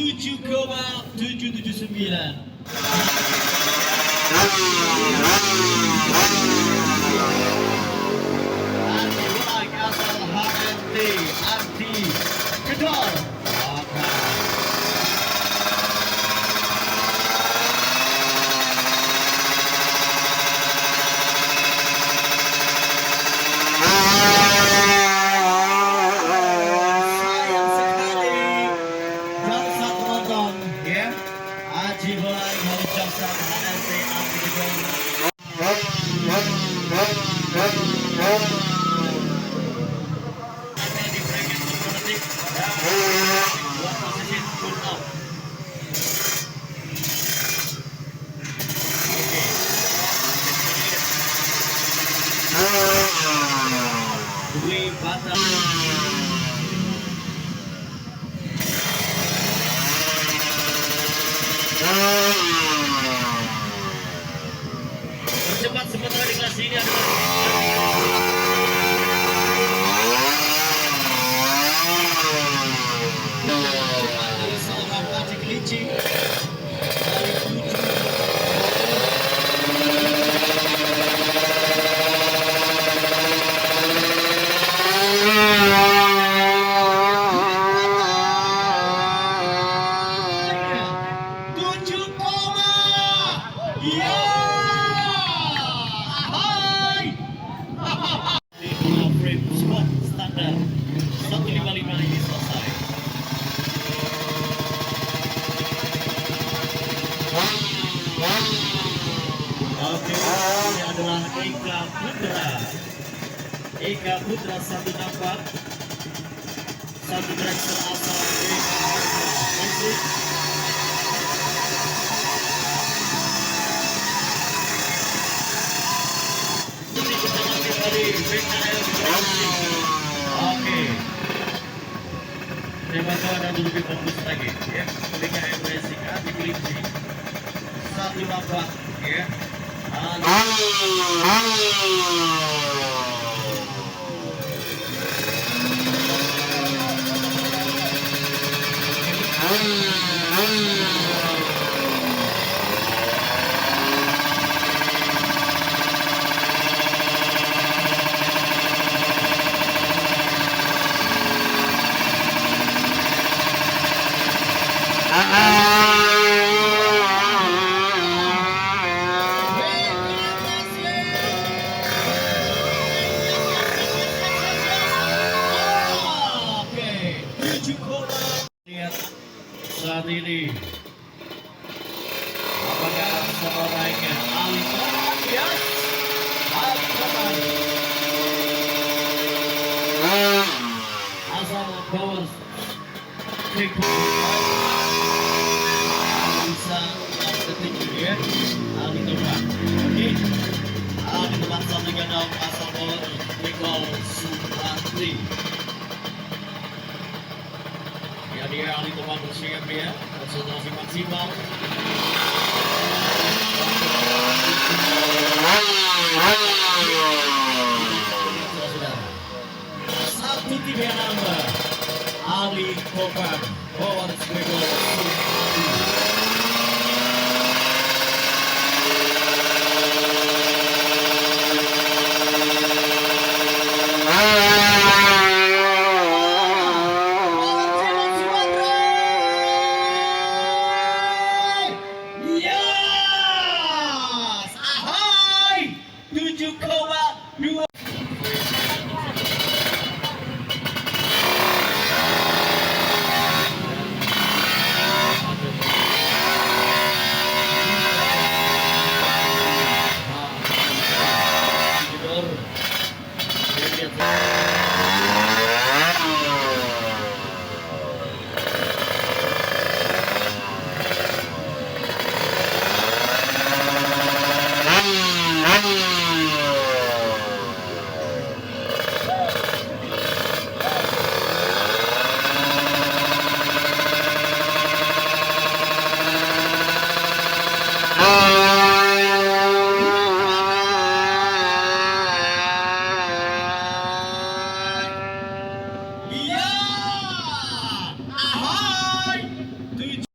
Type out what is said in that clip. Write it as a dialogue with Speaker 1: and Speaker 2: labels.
Speaker 1: 7,779. Arti Black asal HMT Arti Kedor. Aji Bola harus jaksa HMT Arti Kedor. Dwi Batam. Tercepat sementara di kelas ini adalah dari seorang Aji Kelinci dari 7. Standar 155 ini selesai. Oke, ini adalah Eka Putra. Eka Putra 164, satu driver asal Mesir. Ini kita ambil dari BKL. Oke, terima kasih ada lebih fokus lagi ya. BKM Racing Aji Kelinci 154 ya. Lihat saat ini apakah seorang Ali ya Ali asal Power bisa detik ya Ali Topan. Oke, Ali teman satu gandang asal Power Nicole Supratri. Ya dia Ali Topan bersiap ya, konsentrasi maksimal. Satu tiga nambah Ali Topan, Power Nicole Supratri.